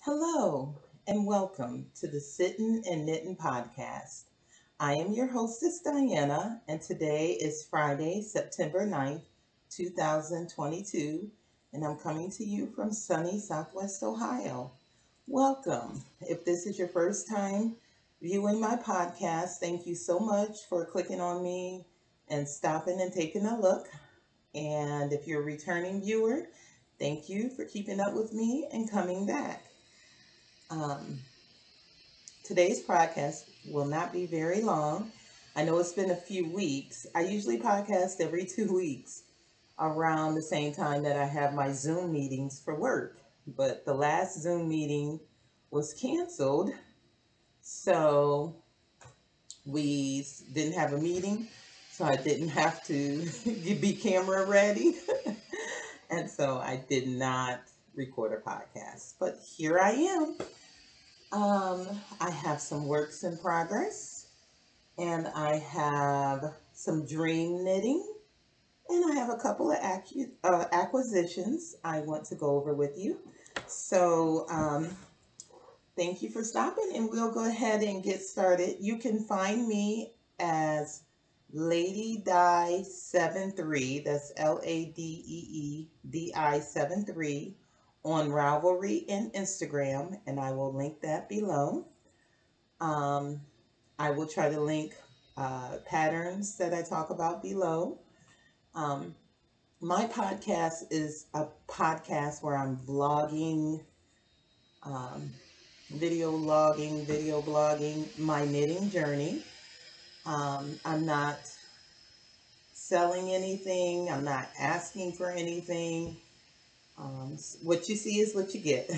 Hello, and welcome to the Sittin' and Knitting podcast. I am your hostess, Diana, and today is Friday, September 9th, 2022, and I'm coming to you from sunny Southwest Ohio. Welcome. If this is your first time viewing my podcast, thank you so much for clicking on me and stopping and taking a look. And if you're a returning viewer, thank you for keeping up with me and coming back. Um, Today's podcast will not be very long. I know it's been a few weeks. I usually podcast every 2 weeks around the same time that I have my Zoom meetings for work. But the last Zoom meeting was canceled, so we didn't have a meeting, so I didn't have to be camera ready. And so I did not record a podcast. But here I am. I have some works in progress, and I have some dream knitting, and I have a couple of acquisitions I want to go over with you. So, thank you for stopping, and we'll go ahead and get started. You can find me as Lady Die 73. That's LADEEDI 73 on Ravelry and Instagram, and I will link that below. Um, I will try to link patterns that I talk about below. Um, my podcast is a podcast where I'm vlogging, um, video logging, video blogging my knitting journey. I'm not selling anything, I'm not asking for anything. What you see is what you get.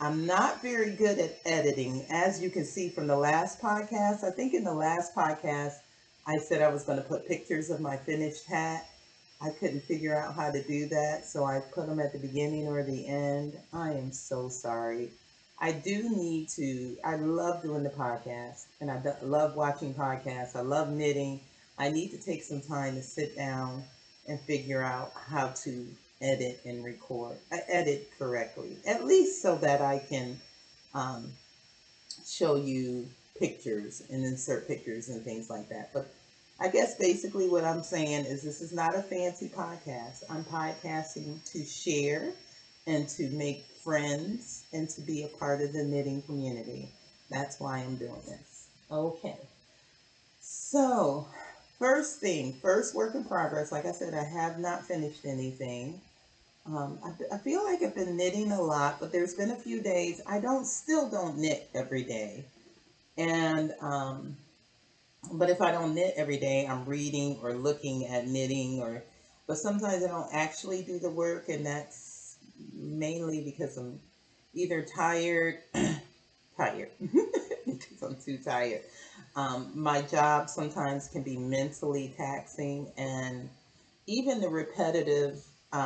I'm not very good at editing, as you can see from the last podcast. I think in the last podcast, I said I was going to put pictures of my finished hat. I couldn't figure out how to do that, so I put them at the beginning or the end. I am so sorry. I do need to. I love doing the podcast, and love watching podcasts. I love knitting. I need to take some time to sit down and figure out how to edit and record. I edit correctly, at least so that I can um, show you pictures and insert pictures and things like that. But I guess basically what I'm saying is this is not a fancy podcast. I'm podcasting to share and to make friends and to be a part of the knitting community. That's why I'm doing this. Okay. So, first work in progress. Like I said, I have not finished anything. I feel like I've been knitting a lot, but there's been a few days I still don't knit every day. And but if I don't knit every day, I'm reading or looking at knitting, but sometimes I don't actually do the work, and that's mainly because I'm either tired, tired, because I'm too tired. My job sometimes can be mentally taxing, and even the repetitive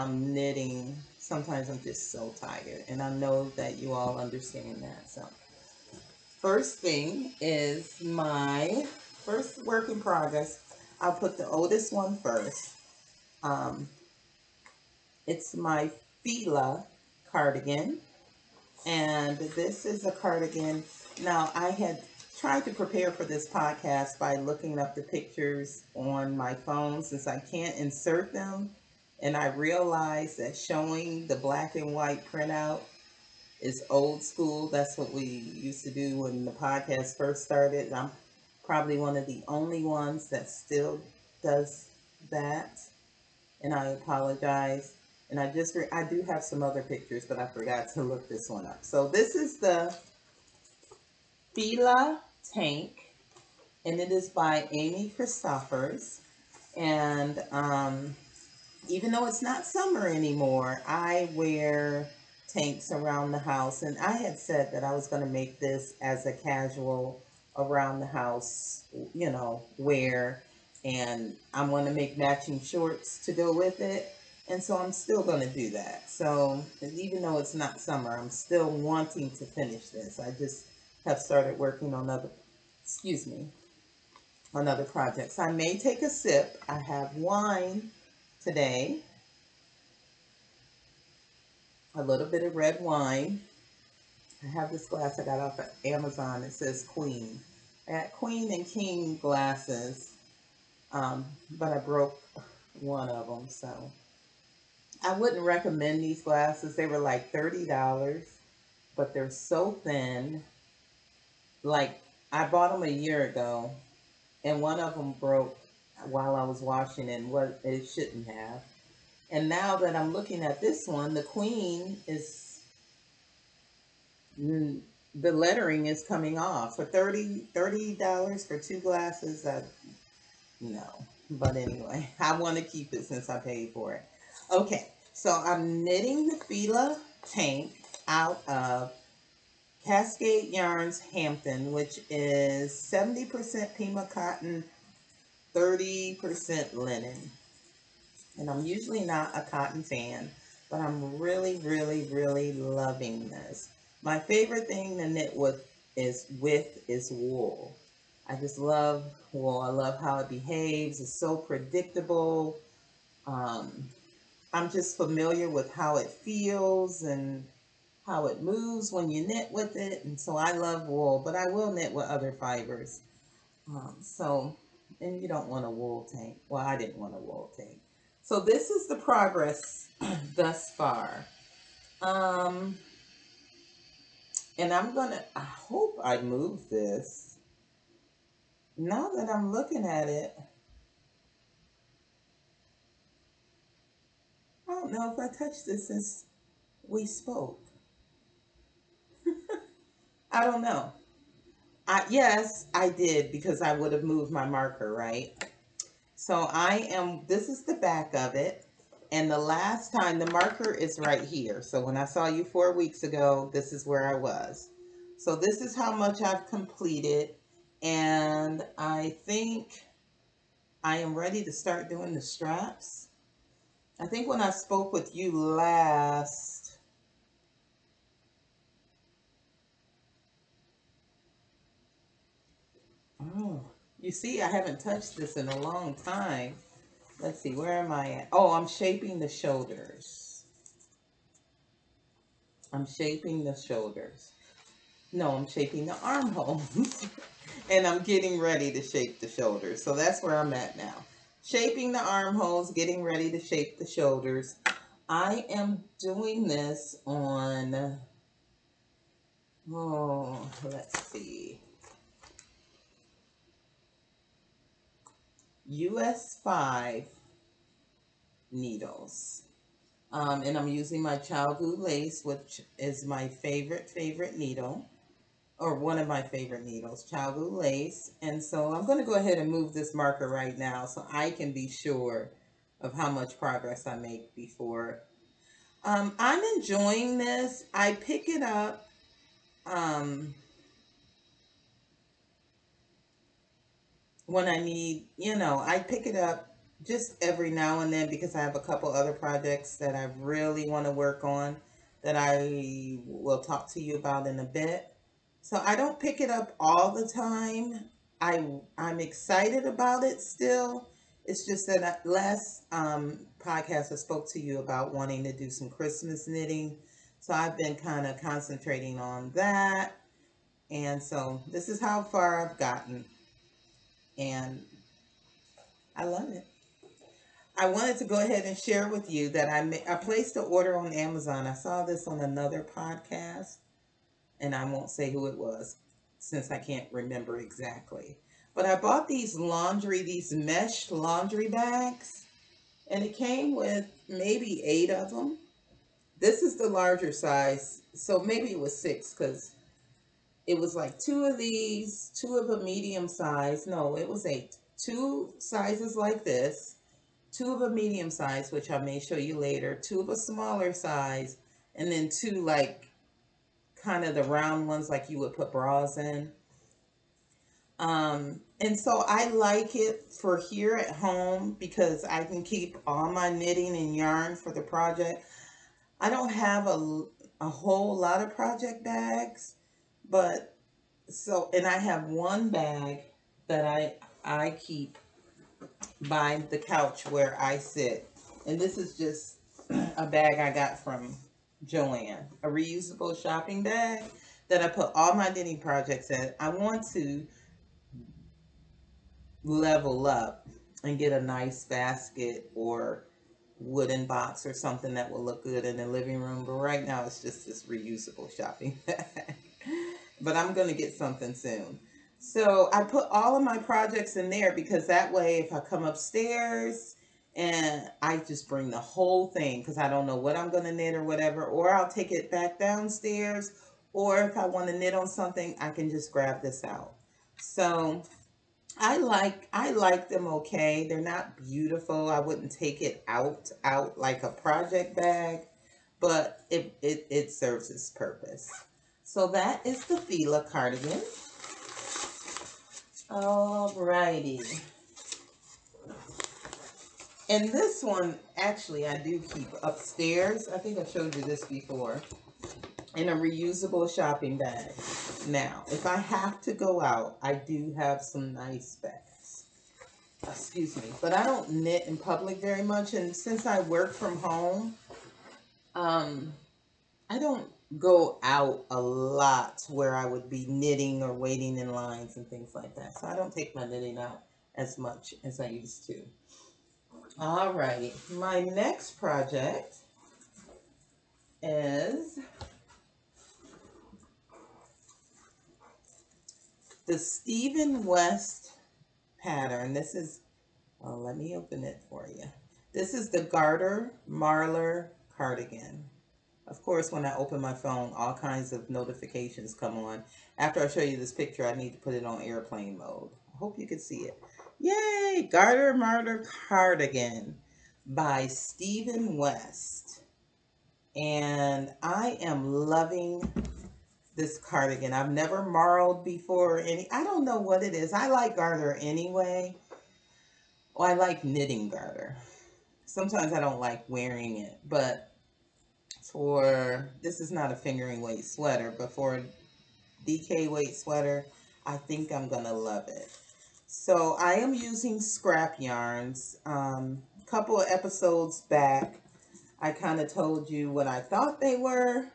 knitting, sometimes I'm just so tired, and I know that you all understand that. So, first thing is my first work in progress. I'll put the oldest one first. Um, it's my Fila cardigan, and this is a cardigan. Now, I had tried to prepare for this podcast by looking up the pictures on my phone since I can't insert them. And I realized that showing the black and white printout is old school. That's what we used to do when the podcast first started. I'm probably one of the only ones that still does that. And I apologize. And I do have some other pictures, but I forgot to look this one up. So this is the Fila tank, and it is by Amy Christophers. And even though it's not summer anymore, I wear tanks around the house. And I had said that I was going to make this as a casual around the house, wear. And I want to make matching shorts to go with it. And so I'm still going to do that. So even though it's not summer, I'm still wanting to finish this. I just have started working on on other projects. I may take a sip. I have wine today, a little bit of red wine, I have this glass I got off of Amazon. It says Queen. I got Queen and King glasses, but I broke one of them. So I wouldn't recommend these glasses. They were like $30, but they're so thin. Like, I bought them a year ago, and one of them broke while I was washing it, and what it shouldn't have. And now that I'm looking at this one, the Queen is mm, the lettering is coming off for $30 for two glasses. No, but anyway, I want to keep it since I paid for it. Okay, so I'm knitting the Fila tank out of Cascade Yarns Hampton, which is 70% Pima cotton, 30% linen. And I'm usually not a cotton fan, but I'm really, really, really loving this. My favorite thing to knit with is wool. I just love wool. I love how it behaves. It's so predictable. Um, I'm just familiar with how it feels and how it moves when you knit with it. And so I love wool, but I will knit with other fibers. So, and you don't want a wool tank. Well, I didn't want a wool tank. So this is the progress thus far. Um, and I hope I move this. Now that I'm looking at it, I don't know if I touched this since we spoke. I don't know. Yes, I did because I would have moved my marker, right? This is the back of it. And the last time, the marker is right here. So when I saw you 4 weeks ago, this is where I was. So this is how much I've completed. And I think I am ready to start doing the straps. I think when I spoke with you last, oh, you see, I haven't touched this in a long time. Let's see, where am I at? Oh, I'm shaping the shoulders. I'm shaping the shoulders. No, I'm shaping the armholes. And I'm getting ready to shape the shoulders. So that's where I'm at now. Shaping the armholes, getting ready to shape the shoulders. I am doing this on, oh, let's see, US 5 needles. And I'm using my Chalgu lace, which is my favorite needle, or one of my favorite needles, Chalgu lace. And so I'm going to go ahead and move this marker right now so I can be sure of how much progress I make before. I'm enjoying this. I pick it up um, when I need, I pick it up just every now and then because I have a couple other projects that I really want to work on that I will talk to you about in a bit. So I don't pick it up all the time. I'm excited about it still. It's just that last podcast I spoke to you about wanting to do some Christmas knitting. So I've been kind of concentrating on that. And so this is how far I've gotten. And I love it. I wanted to go ahead and share with you that I placed an order on Amazon. I saw this on another podcast, and I won't say who it was since I can't remember exactly. But I bought these mesh laundry bags, and it came with maybe 8 of them. This is the larger size, so maybe it was six because it was like two of these, two of a medium size. No, it was eight. Two sizes like this, two of a medium size, which I may show you later, two of a smaller size, and then two like kind of the round ones like you would put bras in. And so I like it for here at home because I can keep all my knitting and yarn for the project. I don't have a whole lot of project bags, but and I have one bag that I keep by the couch where I sit. And this is just a bag I got from Joanne, a reusable shopping bag. that I put all my knitting projects in. I want to level up and get a nice basket or wooden box or something that will look good in the living room. But right now it's just this reusable shopping bag. But I'm going to get something soon. So I put all of my projects in there because that way if I come upstairs and I just bring the whole thing because I don't know what I'm going to knit or whatever, or I'll take it back downstairs, or if I want to knit on something, I can just grab this out. So I like them okay. They're not beautiful. I wouldn't take it out like a project bag, but it serves its purpose. So that is the Fila cardigan. Alrighty. And this one, actually, I do keep upstairs. I think I showed you this before. In a reusable shopping bag. Now, if I have to go out, I do have some nice bags. Excuse me. But I don't knit in public very much. And since I work from home, um, I don't go out a lot where I would be knitting or waiting in lines and things like that. So I don't take my knitting out as much as I used to. All right. My next project is the Stephen West pattern. This is, well, let me open it for you. This is the Garter Marlar cardigan. Of course, when I open my phone, all kinds of notifications come on. After I show you this picture, I need to put it on airplane mode. I hope you can see it. Yay! Garter Marlar cardigan by Stephen West. And I am loving this cardigan. I've never marled before. I don't know what it is. I like garter anyway. Well, I like knitting garter. Sometimes I don't like wearing it, but this is not a fingering weight sweater, but for a DK weight sweater, I think I'm gonna love it. So I am using scrap yarns. A couple of episodes back, I kind of told you what I thought they were.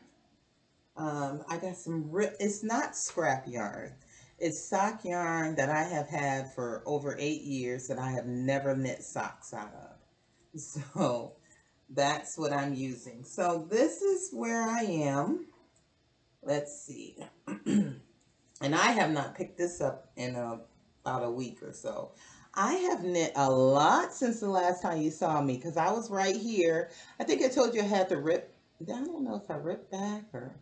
I got it's not scrap yarn. It's sock yarn that I have had for over 8 years that I have never knit socks out of. So that's what I'm using. So this is where I am. Let's see. And I have not picked this up in about a week or so. I have knit a lot since the last time you saw me because I was right here. I think I told you I had to rip. I don't know if I ripped back or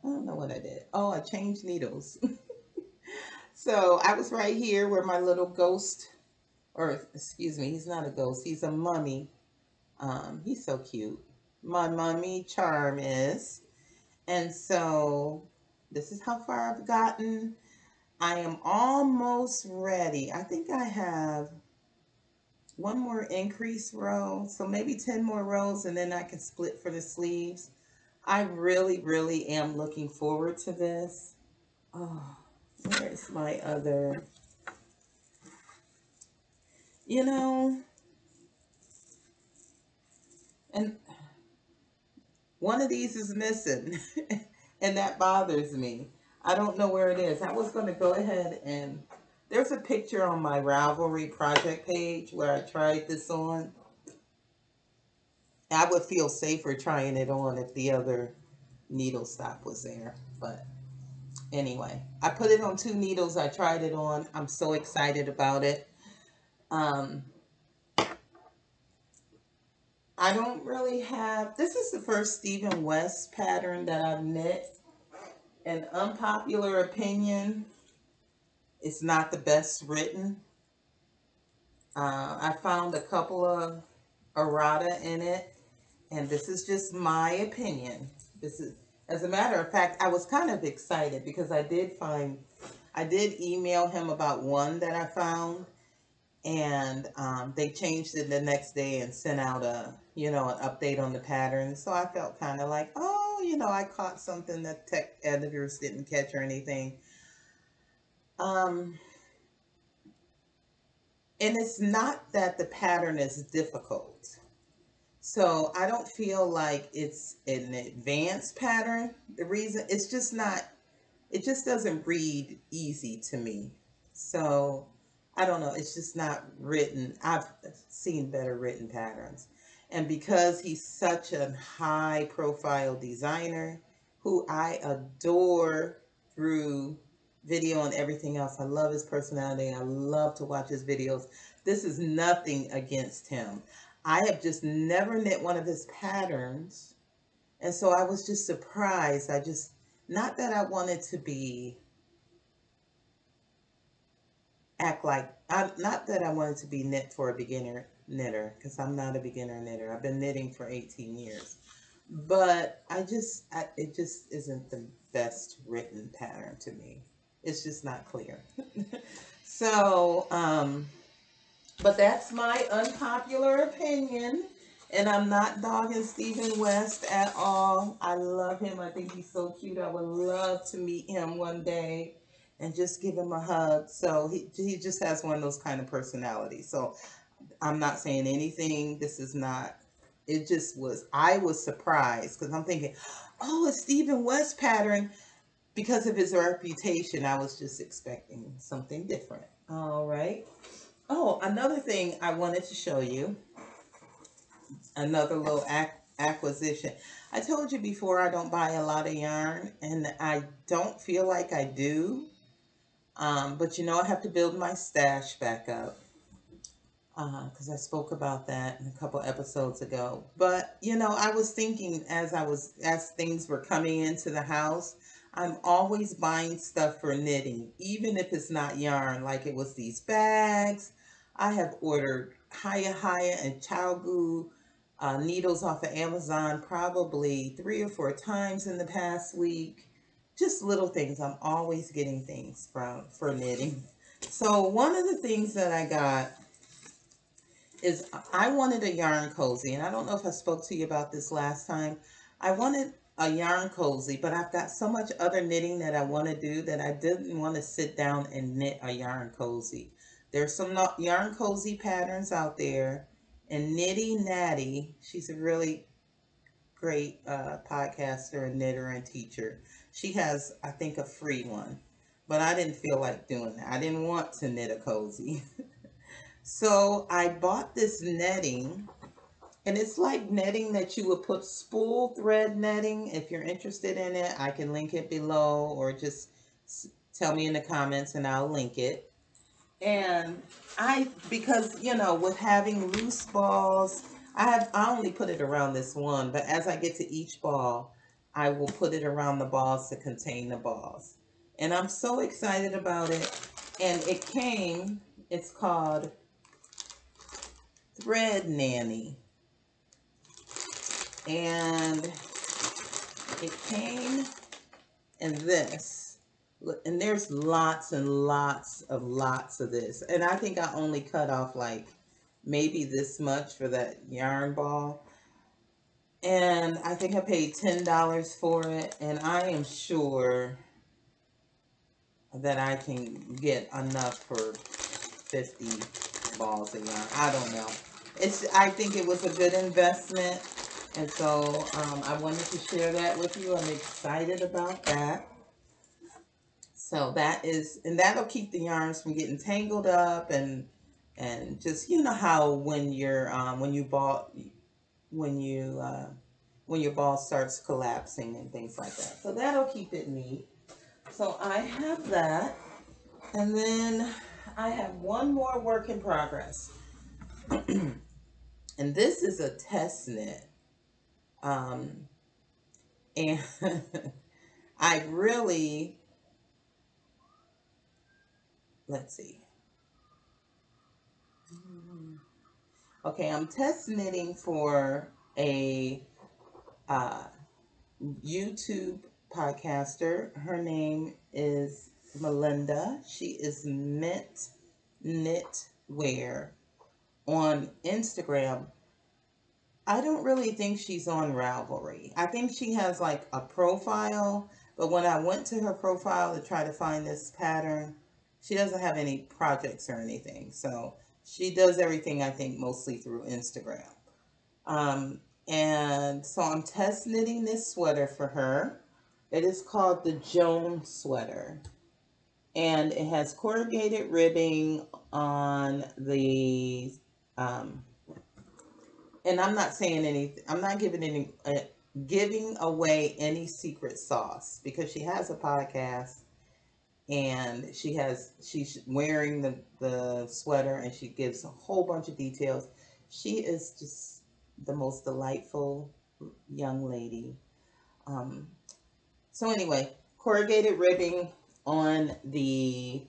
I don't know what I did. Oh, I changed needles. So I was right here where my little ghost, or excuse me, he's not a ghost, he's a mummy. He's so cute. My mummy charm is. And so this is how far I've gotten. I am almost ready. I think I have one more increase row, so maybe 10 more rows, and then I can split for the sleeves. I really, really am looking forward to this. Oh, where's my other? You know, and one of these is missing, and that bothers me. I don't know where it is. I was going to go ahead and there's a picture on my Ravelry project page where I tried this on. I would feel safer trying it on if the other needle stop was there. But anyway, I put it on 2 needles. I tried it on. I'm so excited about it. Um, I don't really have, this is the first Stephen West pattern that I've knit. An unpopular opinion, it's not the best written. I found a couple of errata in it, and this is just my opinion. This is, as a matter of fact, I was kind of excited because I did email him about one that I found, and they changed it the next day and sent out an update on the pattern. So I felt kind of like, oh, I caught something that tech editors didn't catch or anything. Um, and it's not that the pattern is difficult. So I don't feel like it's an advanced pattern. The reason it's just not. it just doesn't read easy to me. So I don't know. It's just not written. I've seen better written patterns. And because he's such a high profile designer who I adore through video and everything else, I love his personality. I love to watch his videos. This is nothing against him. I have just never knit one of his patterns. And so I was just surprised. Not that I wanted to be act like not that I wanted to be knit for a beginner knitter, because I'm not a beginner knitter. I've been knitting for 18 years, but it just isn't the best written pattern to me. It's just not clear. So but that's my unpopular opinion. And I'm not dogging Stephen West at all. I love him. I think he's so cute. I would love to meet him one day and just give him a hug. So he just has one of those kind of personalities. So I'm not saying anything. This is not, it just was, I was surprised because I'm thinking, oh, a Stephen West pattern. Because of his reputation, I was just expecting something different. All right. Oh, another thing I wanted to show you, another little acquisition. I told you before I don't buy a lot of yarn, and I don't feel like I do. But I have to build my stash back up because I spoke about that in a couple episodes ago. But I was thinking as things were coming into the house, I'm always buying stuff for knitting, even if it's not yarn. Like it was these bags. I have ordered Haya and Chalgu needles off of Amazon probably 3 or 4 times in the past week. Just little things. I'm always getting things from for knitting. So one of the things that I got is I wanted a yarn cozy, and I don't know if I spoke to you about this last time. I wanted a yarn cozy, but I've got so much other knitting that I want to do that I didn't want to sit down and knit a yarn cozy. There's some yarn cozy patterns out there, and Nitty Natty, she's a really great podcaster and knitter and teacher. She has, I think, a free one, but I didn't feel like doing that. I didn't want to knit a cozy. So I bought this netting, and it's like netting that you would put spool thread netting. If you're interested in it, I can link it below, or just tell me in the comments and I'll link it. And because with having loose balls, I only put it around this one, but as I get to each ball, I will put it around the balls to contain the balls. And I'm so excited about it. And it's called Thread Nanny, and it came in this. And there's lots and lots of this, and I think I only cut off like maybe this much for that yarn ball, and I think I paid $10 for it, and I am sure that I can get enough for 50 balls of yarn. I don't know. I think it was a good investment. And so I wanted to share that with you. I'm excited about that. So and that'll keep the yarns from getting tangled up, and just how when you're when you when your ball starts collapsing and things like that. So that'll keep it neat. So I have that, and then I have one more work in progress, and this is a test knit. Um, and I really, let's see. Okay, I'm test knitting for a uh, YouTube podcaster. Her name is Melinda. She is Mint Knitwear on Instagram. I don't really think she's on Ravelry. I think she has like a profile, but when I went to her profile to try to find this pattern, she doesn't have any projects or anything. So she does everything, I think, mostly through Instagram. And so I'm test knitting this sweater for her. It is called the Jones sweater. And it has corrugated ribbing on the um, and I'm not saying anything. I'm not giving away any secret sauce because she has a podcast and she's wearing the sweater and she gives a whole bunch of details. She is just the most delightful young lady. Um, so anyway, corrugated ribbing on the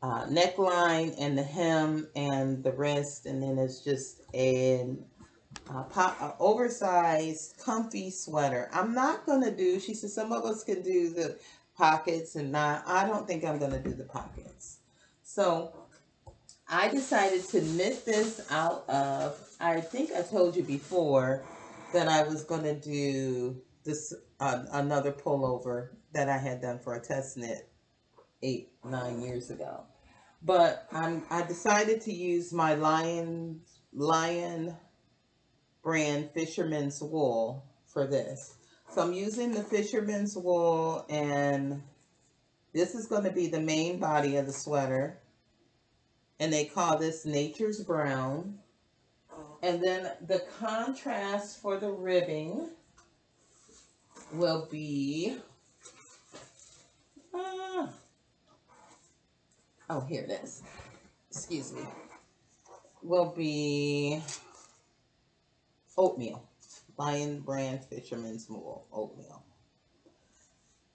neckline and the hem and the wrist, and then it's just a oversized, comfy sweater. I'm not gonna do. She said some of us can do the pockets, and not. I don't think I'm gonna do the pockets. So I decided to knit this out of. I think I told you before that I was gonna do this another pullover that I had done for a test knit 8, 9 years ago. But I decided to use my lion brand Fisherman's Wool for this. So I'm using the Fisherman's Wool, and this is going to be the main body of the sweater. And they call this Nature's Brown. And then the contrast for the ribbing will be, uh, oh, here it is. Excuse me. Will be oatmeal. Lion brand Fisherman's Wool oatmeal.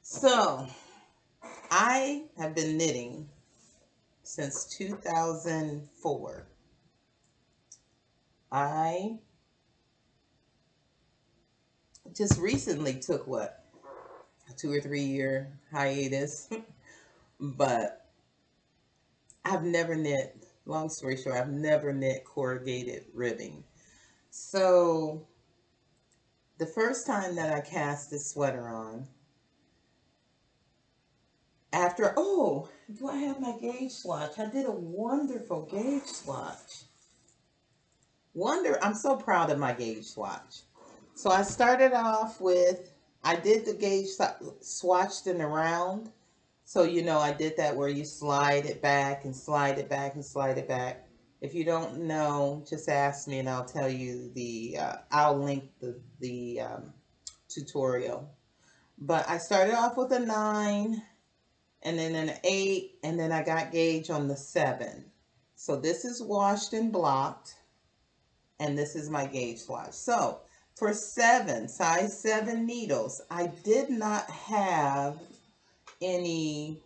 So I have been knitting since 2004. I just recently took a 2 or 3 year hiatus, but I've never knit, long story short, I've never knit corrugated ribbing. So the first time that I cast this sweater on, do I have my gauge swatch? I did a wonderful gauge swatch. I'm so proud of my gauge swatch. So I started off with, I did the gauge swatched in around. So, I did that where you slide it back and slide it back and slide it back. If you don't know, just ask me and I'll tell you I'll link the tutorial. But I started off with a 9 and then an 8, and then I got gauge on the 7. So this is washed and blocked, and this is my gauge swatch. So for size 7 needles, I did not have any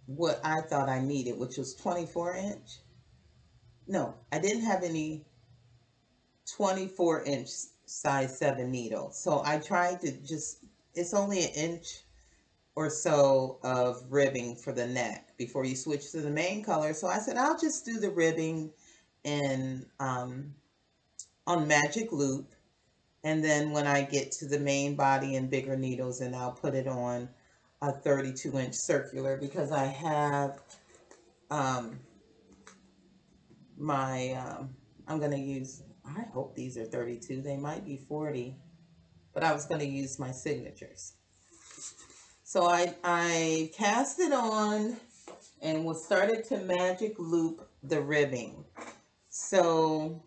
what I thought I needed, which was 24-inch. No, I didn't have any 24-inch size 7 needles. So I tried to it's only an inch or so of ribbing for the neck before you switch to the main color. So I said, I'll just do the ribbing in on magic loop, and then when I get to the main body and bigger needles, and I'll put it on a 32-inch circular, because I have my I'm going to use, I hope these are 32, they might be 40, but I was going to use my signatures. So I cast it on and was started to magic loop the ribbing. So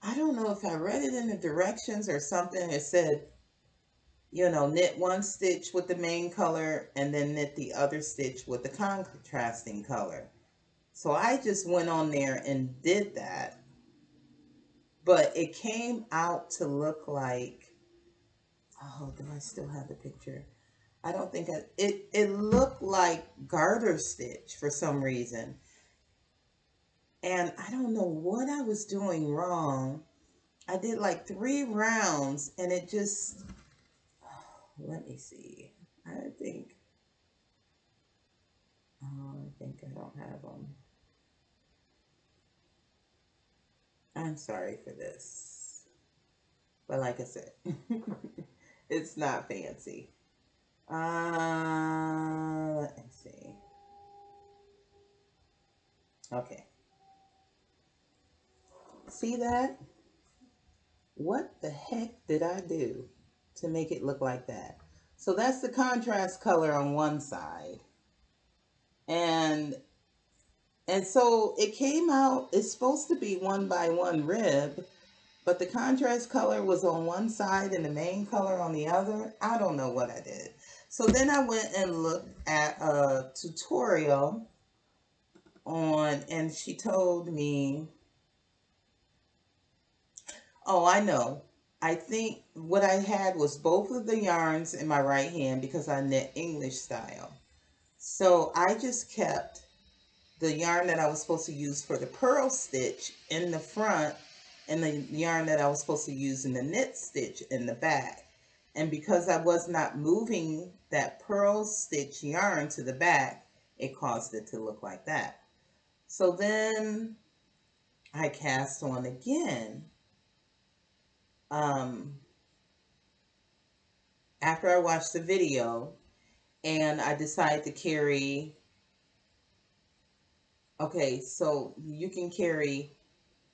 I don't know if I read it in the directions or something. It said, knit one stitch with the main color and then knit the other stitch with the contrasting color. So I just went on there and did that. But it came out to look like, oh, do I still have the picture? I don't think it looked like garter stitch for some reason. And I don't know what I was doing wrong. I did like 3 rounds and it just, let me see. I think I don't have them. I'm sorry for this. But like I said, it's not fancy. Let me see. Okay. See that? what the heck did I do to make it look like that? So that's the contrast color on one side. And so it came out, it's supposed to be 1 by 1 rib, but the contrast color was on one side and the main color on the other. I don't know what I did. So then I went and looked at a tutorial on, and she told me, oh, I know. I think what I had was both of the yarns in my right hand because I knit English style. So I just kept the yarn that I was supposed to use for the purl stitch in the front and the yarn that I was supposed to use in the knit stitch in the back. And because I was not moving that purl stitch yarn to the back, it caused it to look like that. So then I cast on again. Um, After I watched the video, and I decided to carry, okay, so you can carry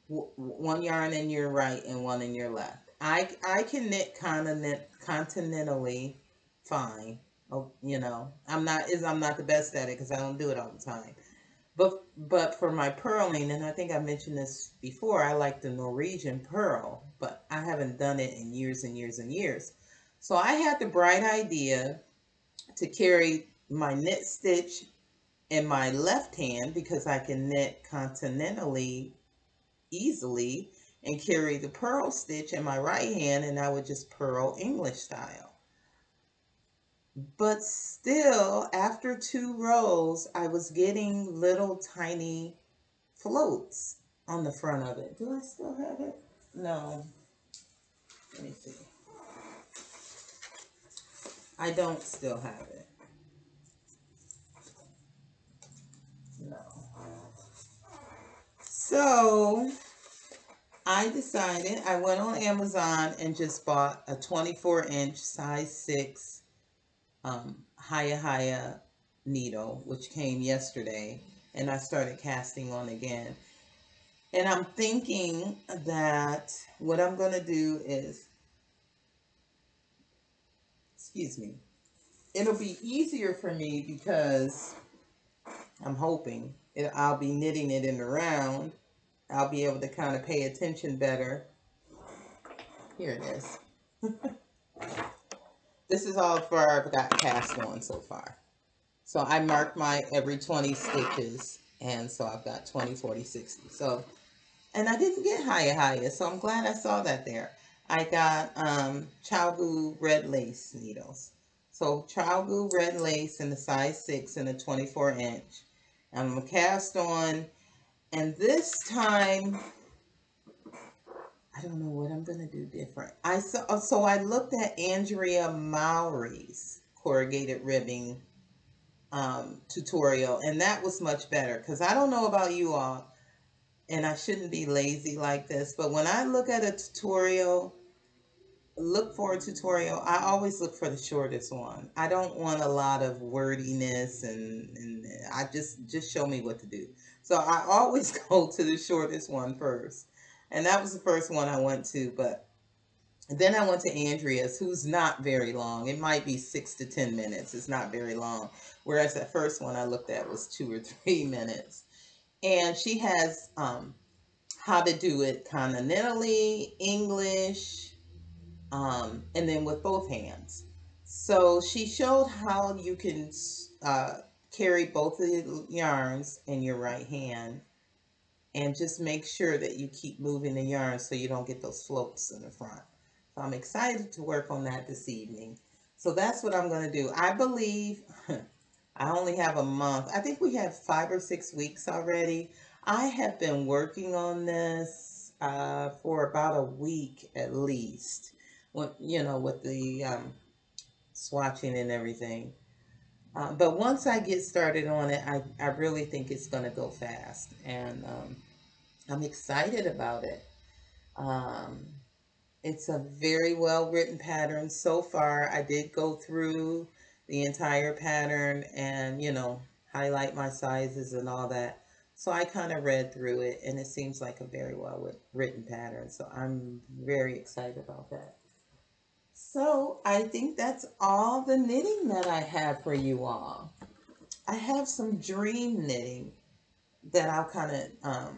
one yarn in your right and one in your left. I can knit continentally fine. Oh, you know, I'm not the best at it because I don't do it all the time. But for my purling, and I think I mentioned this before, I like the Norwegian purl, but I haven't done it in years and years and years. So I had the bright idea to carry my knit stitch in my left hand because I can knit continentally easily, and carry the purl stitch in my right hand, and I would just purl English style. But still, after 2 rows, I was getting little tiny floats on the front of it. Do I still have it? No. Let me see. I don't still have it. No. So I decided, I went on Amazon and just bought a 24-inch size 6 Haya needle, which came yesterday, and I started casting on again. And I'm thinking that what I'm going to do is, excuse me, it'll be easier for me because I'm hoping I'll be knitting it in the round. I'll be able to kind of pay attention better. Here it is. This is all far I've got cast on so far. So I marked my every 20 stitches, and so I've got 20, 40, 60. So, and I didn't get Haya, so I'm glad I saw that there. I got Chalgu red lace needles. So Chalgu red lace in the size 6 and a 24-inch. I'm going to cast on, and this time, I don't know what I'm going to do different. So I looked at Andrea Mowry's corrugated ribbing tutorial, and that was much better because I don't know about you all, and I shouldn't be lazy like this, but when I look at a tutorial, I always look for the shortest one. I don't want a lot of wordiness, and I just show me what to do. So I always go to the shortest one first, and that was the first one I went to. But then I went to Andrea's, who's not very long. It might be 6 to 10 minutes. It's not very long. Whereas that first one I looked at was 2 or 3 minutes. And she has how to do it continentally, English, and then with both hands. So she showed how you can carry both of the yarns in your right hand, and just make sure that you keep moving the yarn so you don't get those floats in the front. So I'm excited to work on that this evening. So that's what I'm going to do. I believe I only have a month. I think we have 5 or 6 weeks already. I have been working on this for about a week at least. With the swatching and everything. But once I get started on it, I really think it's going to go fast. And I'm excited about it. Um, it's a very well written pattern so far. I did go through the entire pattern and, highlight my sizes and all that. So I kind of read through it, and it seems like a very well written pattern. So I'm very excited about that. So I think that's all the knitting that I have for you all. I have some dream knitting that I'll kind of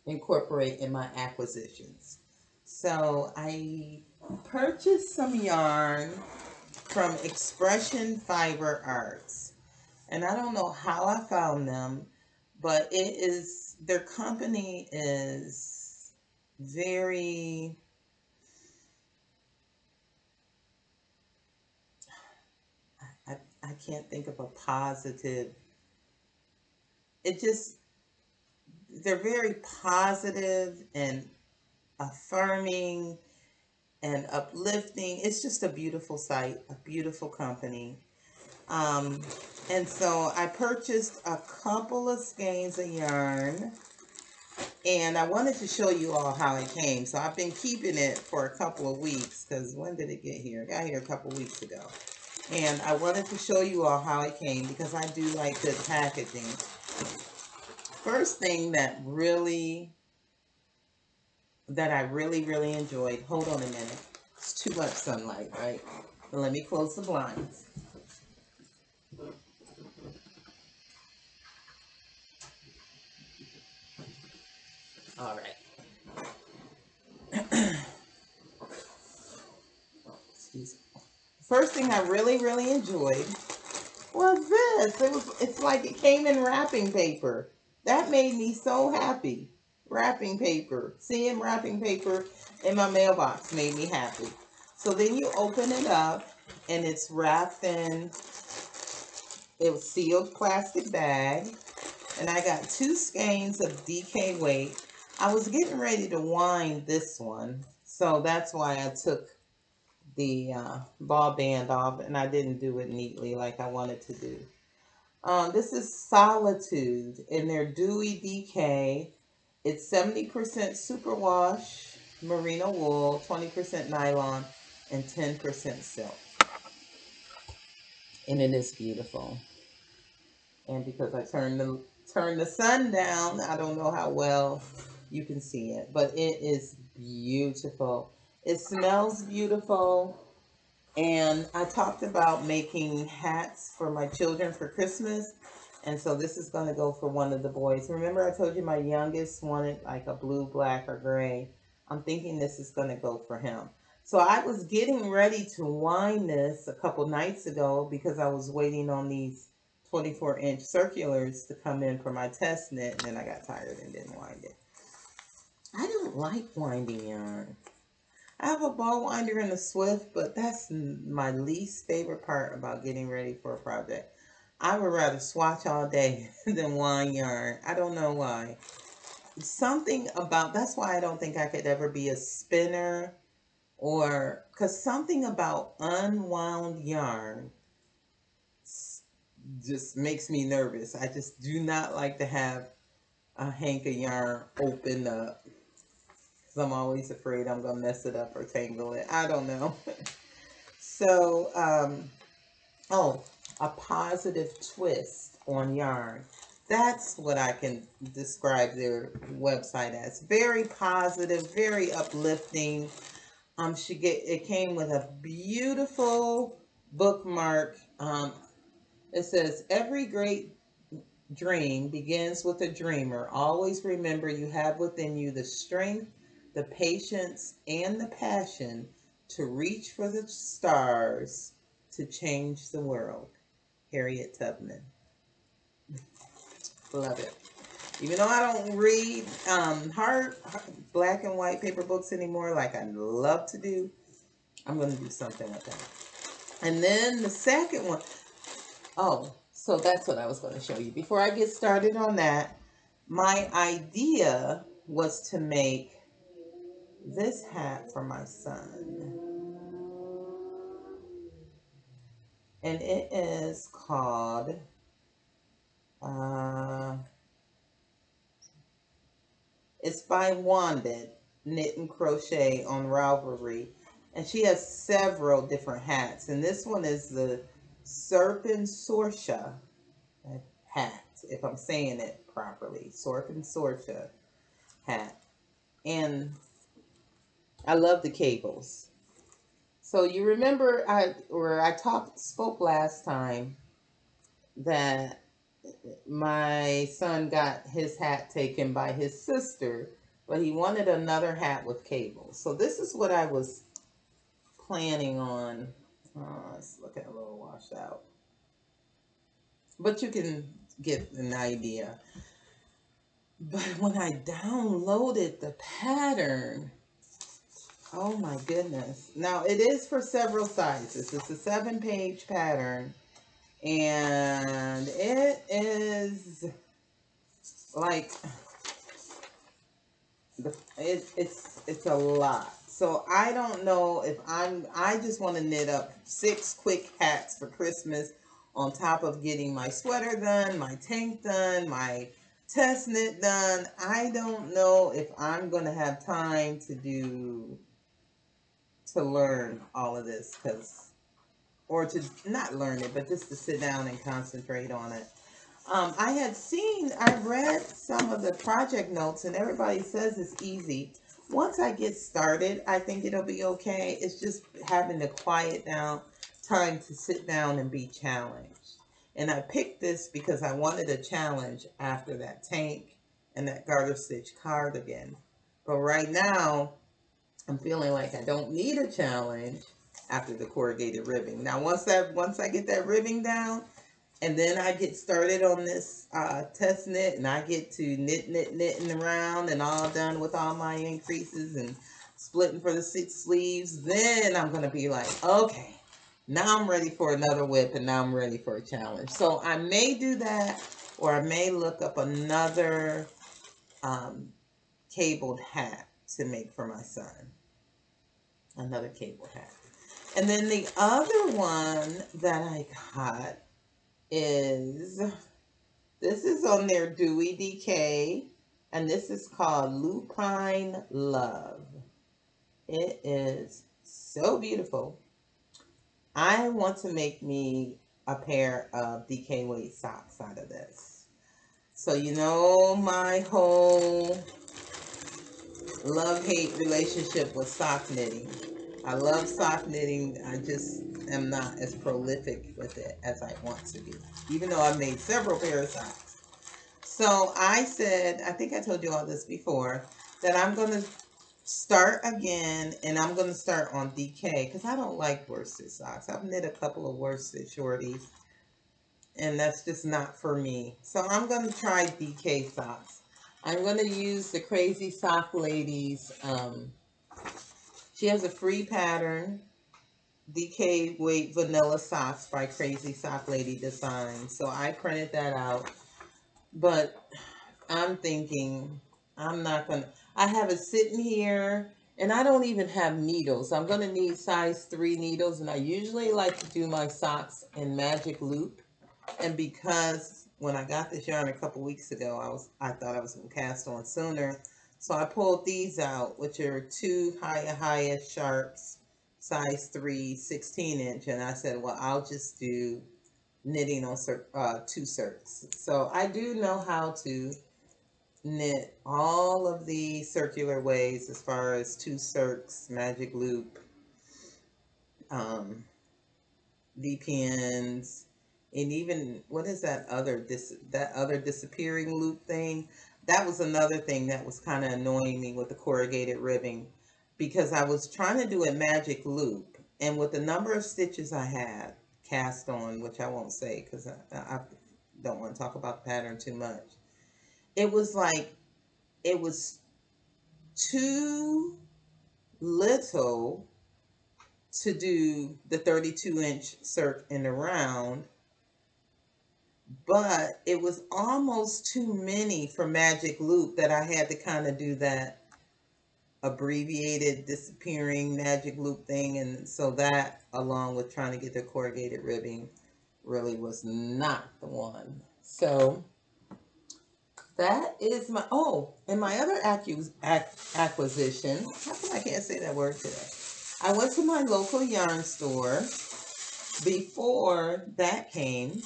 incorporate in my acquisitions. So I purchased some yarn from Expression Fiber Arts. And I don't know how I found them, but it is, their company is very, I can't think of a positive, it just, they're very positive and affirming and uplifting. It's just a beautiful site, a beautiful company. Um, and so I purchased a couple of skeins of yarn, and I wanted to show you all how it came. So I've been keeping it for a couple of weeks, because when did it get here? It got here a couple of weeks ago. And I wanted to show you all how it came because I do like good packaging. First thing that I really enjoyed, hold on a minute. It's too much sunlight, right? Let me close the blinds. All right. Excuse me. First thing I really enjoyed was this. It's like it came in wrapping paper. That made me so happy. Wrapping paper. Seeing wrapping paper in my mailbox made me happy. So then you open it up and it's wrapped in a sealed plastic bag. And I got 2 skeins of DK weight. I was getting ready to wind this one. So that's why I took the ball band off and I didn't do it neatly like I wanted to do. This is Solitude in their Dewy DK. It's 70% superwash merino wool, 20% nylon, and 10% silk. And it is beautiful. And because I turned the sun down, I don't know how well you can see it, but it is beautiful. It smells beautiful. And I talked about making hats for my children for Christmas. And so this is going to go for one of the boys. Remember I told you my youngest wanted like a blue, black, or gray. I'm thinking this is going to go for him. So I was getting ready to wind this a couple nights ago because I was waiting on these 24-inch circulars to come in for my test knit. And then I got tired and didn't wind it. I don't like winding yarn. I have a ball winder and a Swift, but that's my least favorite part about getting ready for a project. I would rather swatch all day than wind yarn. I don't know why. Something about, that's why I don't think I could ever be a spinner, or, because something about unwound yarn just makes me nervous. I just do not like to have a hank of yarn open up. I'm always afraid I'm going to mess it up or tangle it. I don't know. So, oh, a positive twist on yarn. That's what I can describe their website as. Very positive, very uplifting. It came with a beautiful bookmark. It says, every great dream begins with a dreamer. Always remember you have within you the strength, the patience, and the passion to reach for the stars to change the world. Harriet Tubman. Love it. Even though I don't read hard black and white paper books anymore like I love to do, I'm going to do something like that. And then the second one, oh, so that's what I was going to show you. Before I get started on that, my idea was to make this hat for my son. And it is called, uh, it's by Wanda, Knit and Crochet on Ravelry. And she has several different hats. And this one is the Serpent Sorsha hat. if I'm saying it properly. Sorp and Sorcha hat. And I love the cables. So you remember I spoke last time that my son got his hat taken by his sister, but he wanted another hat with cables. So this is what I was planning on. Let's look at a little washed out. But you can get an idea. But when I downloaded the pattern, oh my goodness. Now it is for several sizes. It's a 7-page pattern. And it is like it's a lot. So I don't know if I just want to knit up 6 quick hats for Christmas on top of getting my sweater done, my tank done, my test knit done. I don't know if I'm going to have time to learn all of this, or to not learn it, but just to sit down and concentrate on it. I read some of the project notes, and everybody says it's easy. Once I get started, I think it'll be okay. It's just having to quiet down, time to sit down and be challenged. And I picked this because I wanted a challenge after that tank and that garter stitch cardigan. But right now, I'm feeling like I don't need a challenge after the corrugated ribbing. Now, once I get that ribbing down, and then I get started on this test knit, and I get to knitting around and all done with all my increases and splitting for the 6 sleeves. Then I'm going to be like, okay, now I'm ready for another whip, and now I'm ready for a challenge. So I may do that, or I may look up another cabled hat to make for my son. Another cable hat. And then the other one that I got is, this is on their Dewy DK, and this is called Lupine Love. It is so beautiful. I want to make me a pair of DK weight socks out of this. So you know my whole love-hate relationship with sock knitting. I love sock knitting. I just am not as prolific with it as I want to be, even though I've made several pairs of socks. So I said, I think I told you all this before, that I'm going to start again, and I'm going to start on DK because I don't like worsted socks. I've knit a couple of worsted shorties, and that's just not for me. So I'm going to try DK socks. I'm going to use the Crazy Sock Ladies. She has a free pattern, DK Weight Vanilla Socks by Crazy Sock Lady Design. So I printed that out. But I'm thinking I'm not going to. I have it sitting here, and I don't even have needles. I'm going to need size 3 needles, and I usually like to do my socks in magic loop. And because when I got this yarn a couple weeks ago, I thought I was going to cast on sooner. So I pulled these out, which are 2 Hiya Sharps, size 3, 16-inch. And I said, well, I'll just do knitting on 2 circs. So I do know how to knit all of the circular ways as far as 2 circs, magic loop, VPNs, and even what is that other disappearing loop thing? That was another thing that was kind of annoying me with the corrugated ribbing, because I was trying to do a magic loop, and with the number of stitches I had cast on, which I won't say because I don't want to talk about the pattern too much, it was like it was too little to do the 32-inch circ in the round, but it was almost too many for magic loop that I had to kind of do that abbreviated disappearing magic loop thing. And so that, along with trying to get the corrugated ribbing, really was not the one. So that is my, oh, and my other acquisition, how come I can't say that word today? I went to my local yarn store before that came,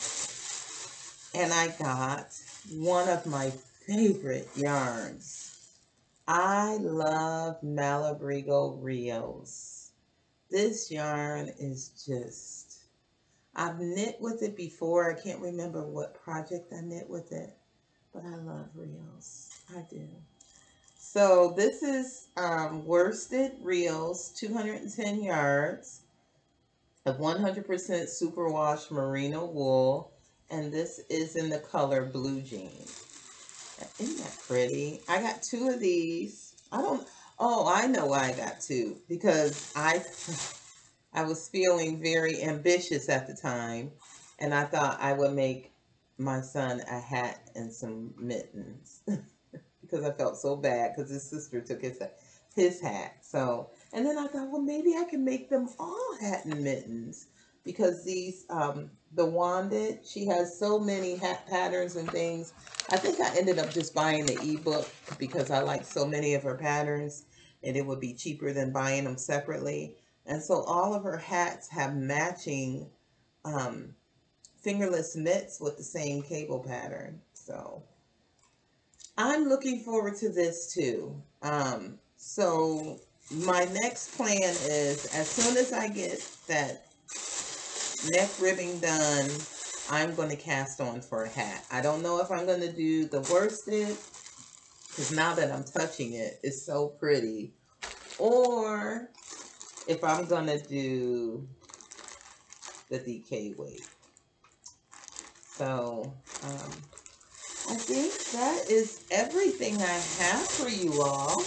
and I got one of my favorite yarns. I love Malabrigo Rios. This yarn is just, I've knit with it before. I can't remember what project I knit with it, but I love Rios. I do. So this is worsted reels, 210 yards of 100% superwash merino wool, and this is in the color blue jeans. Isn't that pretty? I got two of these. I don't. Oh, I know why I got two, because I was feeling very ambitious at the time, and I thought I would make my son a hat and some mittens. Because I felt so bad because his sister took his hat. So, and then I thought, well, maybe I can make them all hat and mittens, because these the Wanded, she has so many hat patterns and things. I think I ended up just buying the ebook because I like so many of her patterns, and it would be cheaper than buying them separately. And so all of her hats have matching um, fingerless mitts with the same cable pattern. So I'm looking forward to this too. So my next plan is, as soon as I get that neck ribbing done, I'm going to cast on for a hat. I don't know if I'm going to do the worsted, because now that I'm touching it, it's so pretty. Or if I'm going to do the DK weight. So, I think that is everything I have for you all.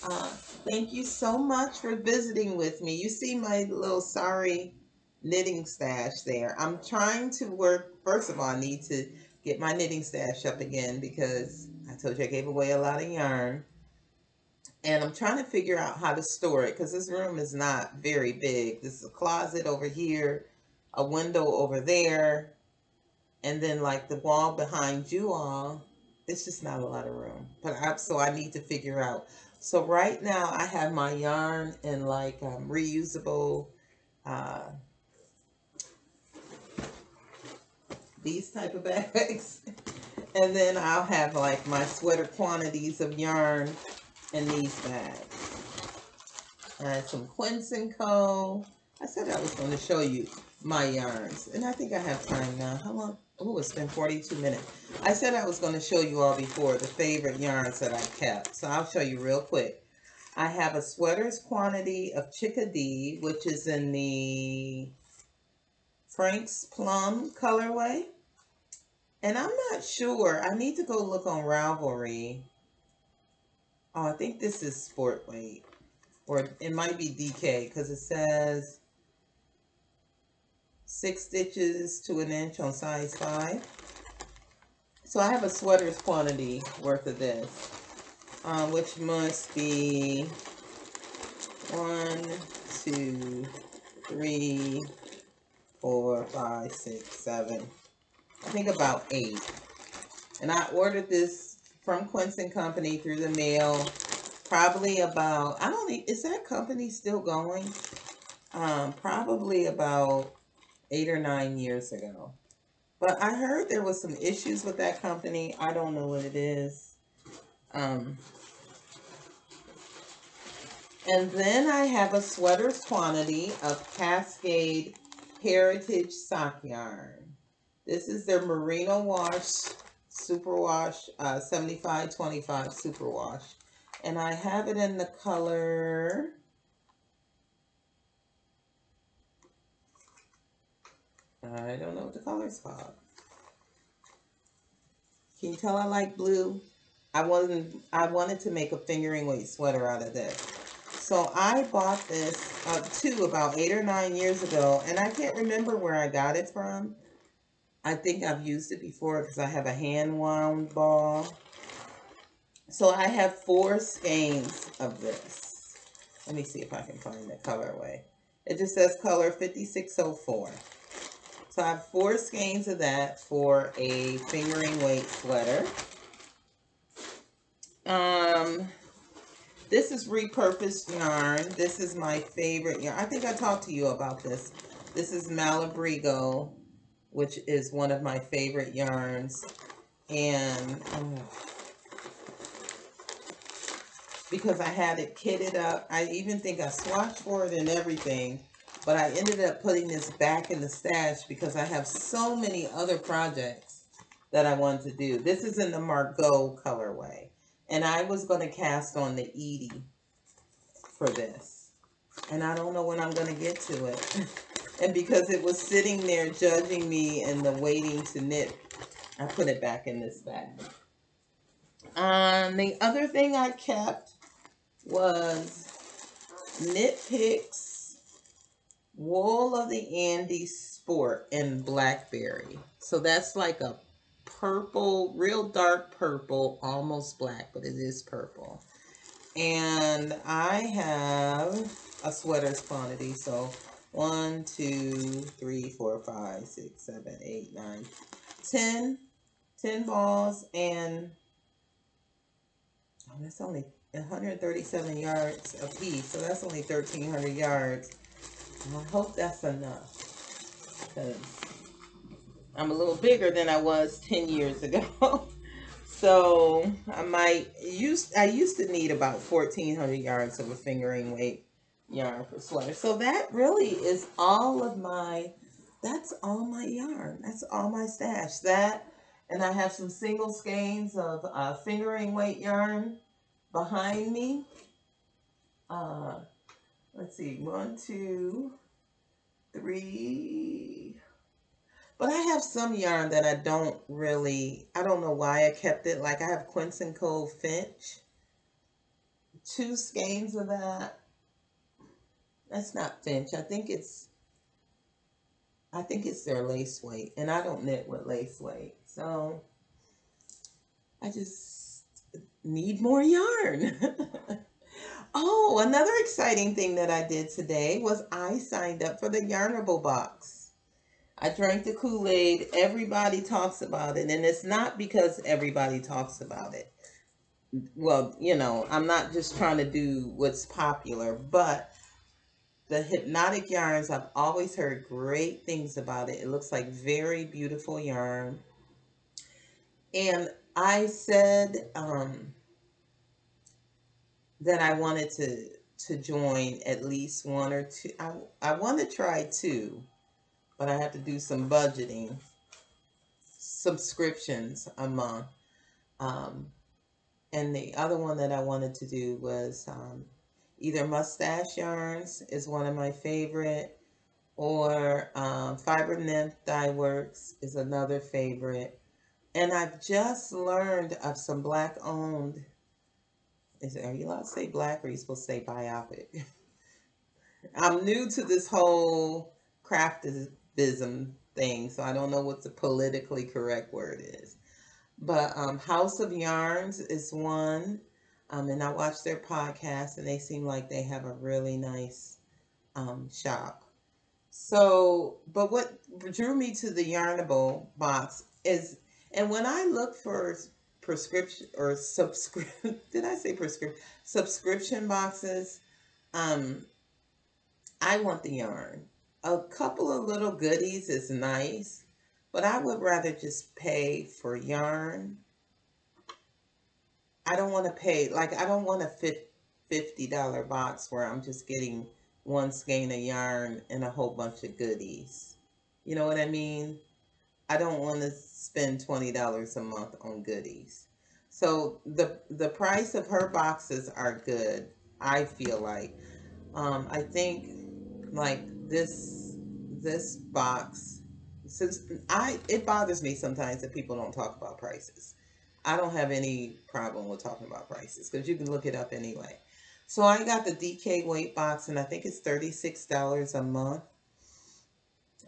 Uh, Thank you so much for visiting with me. You see my little sorry knitting stash there. I'm trying to work. First of all, I need to get my knitting stash up again, because I told you I gave away a lot of yarn. And I'm trying to figure out how to store it, because this room is not very big. This is a closet over here, a window over there, and then like the wall behind you all. It's just not a lot of room. So I need to figure out. So right now I have my yarn in like reusable, uh, these type of bags. And then I'll have like my sweater quantities of yarn in these bags. Some Quince & Co. I said I was going to show you my yarns, and I think I have time now. How long? Oh, it's been 42 minutes. I said I was going to show you all before the favorite yarns that I kept, so I'll show you real quick. I have a sweater's quantity of Chickadee, which is in the Frank's Plum colorway. And I'm not sure. I need to go look on Ravelry. Oh, I think this is sport weight. Or it might be DK, because it says 6 stitches to an inch on size 5. So I have a sweater's quantity worth of this, which must be 1, 2, 3, 4, 5, 6, 7. I think about 8. And I ordered this from Quince & Company through the mail. Probably about, I don't think, is that company still going? Probably about 8 or 9 years ago. But I heard there was some issues with that company. I don't know what it is. And then I have a sweater's quantity of Cascade Heritage Sock Yarn. This is their Merino Wash Superwash 7525 Superwash. And I have it in the color, I don't know what the color is called. Can you tell I like blue? I wanted to make a fingering weight sweater out of this. So I bought this too about 8 or 9 years ago, and I can't remember where I got it from. I think I've used it before because I have a hand wound ball. So I have 4 skeins of this. Let me see if I can find the colorway. It just says color 5604. So I have 4 skeins of that for a fingering weight sweater. This is repurposed yarn. This is my favorite yarn. I think I talked to you about this. This is Malabrigo, which is one of my favorite yarns. And because I had it kitted up, I even think I swatched for it and everything, but I ended up putting this back in the stash because I have so many other projects that I wanted to do. This is in the Margot colorway, and I was going to cast on the Edie for this, and I don't know when I'm going to get to it. And because it was sitting there judging me and the waiting to knit, I put it back in this bag. The other thing I kept was Knit Picks Wool of the Andes Sport in Blackberry. So that's like a purple, real dark purple, almost black, but it is purple. And I have a sweater's quantity. So 1, 2, 3, 4, 5, 6, 7, 8, 9, 10. 10 balls, and that's only 137 yards a piece, so that's only 1,300 yards. And I hope that's enough, because I'm a little bigger than I was 10 years ago. So I used to need about 1,400 yards of a fingering weight yarn for sweater. So that really is that's all my yarn. That's all my stash. That, and I have some single skeins of fingering weight yarn behind me. Uh, let's see, 1, 2, 3. But I have some yarn that I don't know why I kept it. Like I have Quince & Cove Finch. 2 skeins of that. That's not Finch. I think it's their lace weight. And I don't knit with lace weight. So I just need more yarn. Oh, another exciting thing that I did today was I signed up for the Yarnable box. I drank the Kool-Aid. Everybody talks about it. And it's not because everybody talks about it. Well, I'm not just trying to do what's popular, but the hypnotic yarns, I've always heard great things about it. It looks like very beautiful yarn. And I said that I wanted to join at least 1 or 2. I want to try 2, but I have to do some budgeting. Subscriptions a month. And the other one that I wanted to do was either Mustache Yarns is one of my favorite, or Fiber Nymph Dye Works is another favorite. And I've just learned of some black owned. Are you allowed to say black, or are you supposed to say biopic? I'm new to this whole craftivism thing, so I don't know what the politically correct word is. But House of Yarns is one. And I watch their podcast, and they seem like they have a really nice shop. So, but what drew me to the Yarnable box is, and when I look for prescription or subscription, did I say prescription? Subscription boxes, um, I want the yarn. A couple of little goodies is nice, but I would rather just pay for yarn. I don't want to pay, like, I don't want a $50 box where I'm just getting 1 skein of yarn and a whole bunch of goodies. You know what I mean? I don't want to spend $20 a month on goodies. So the price of her boxes are good, I feel like. I think like this box, since it bothers me sometimes that people don't talk about prices. I don't have any problem with talking about prices because you can look it up anyway. So I got the DK weight box, and I think it's $36 a month.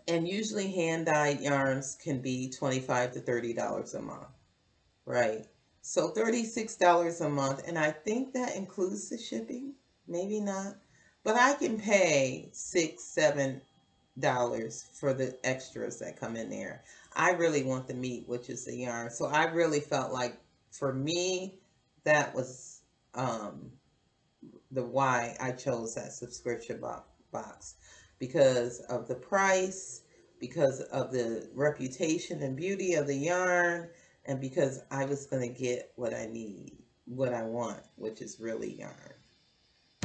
And usually hand dyed yarns can be $25 to $30 a month, right? So $36 a month, and I think that includes the shipping. Maybe not, but I can pay $6, $7 for the extras that come in there. I really want the meat, which is the yarn. So I really felt like for me, that was the why I chose that subscription box, because of the price, because of the reputation and beauty of the yarn, and because I was going to get what I need, what I want, which is really yarn.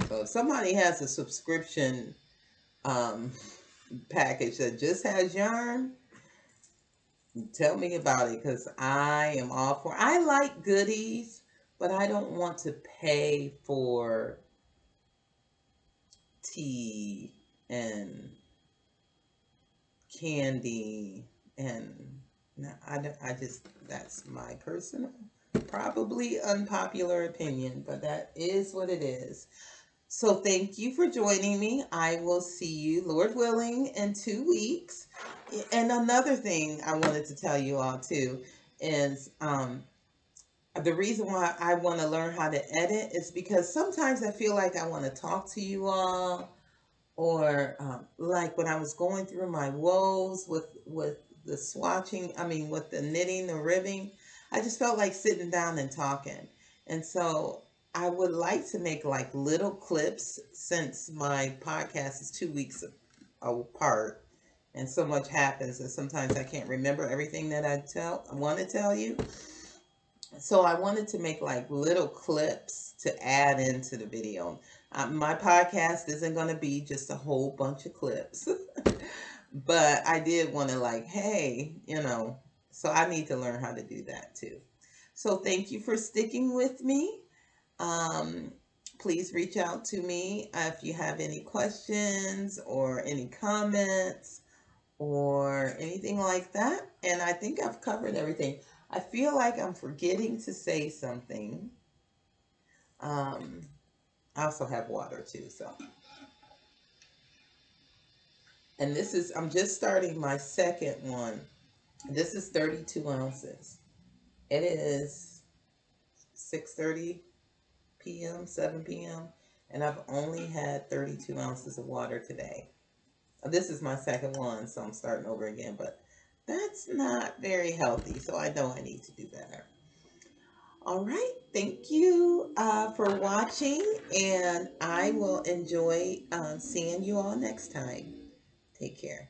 So if somebody has a subscription um, package that just has yarn, tell me about it, because I am all for. I like goodies, but I don't want to pay for tea and candy and no, I just, that's my personal, probably unpopular opinion, but that is what it is. So thank you for joining me. I will see you, Lord willing, in 2 weeks. And another thing I wanted to tell you all too is the reason why I want to learn how to edit is because sometimes I feel like I want to talk to you all, or like when I was going through my woes with the swatching, I mean with the knitting, the ribbing, I just felt like sitting down and talking. And so I would like to make like little clips, since my podcast is 2 weeks apart and so much happens that sometimes I can't remember everything that I want to tell you. So I wanted to make like little clips to add into the video. My podcast isn't going to be just a whole bunch of clips, but I did want to like, hey, so I need to learn how to do that too. So thank you for sticking with me. Um, Please reach out to me if you have any questions or any comments or anything like that. And I think I've covered everything. I feel like I'm forgetting to say something. I also have water too, so. And this is, I'm just starting my second one. This is 32 ounces. It is 6:30 p.m., 7 p.m., and I've only had 32 ounces of water today. This is my second one, so I'm starting over again, but that's not very healthy, so I know I need to do better. All right. Thank you for watching, and I will enjoy seeing you all next time. Take care.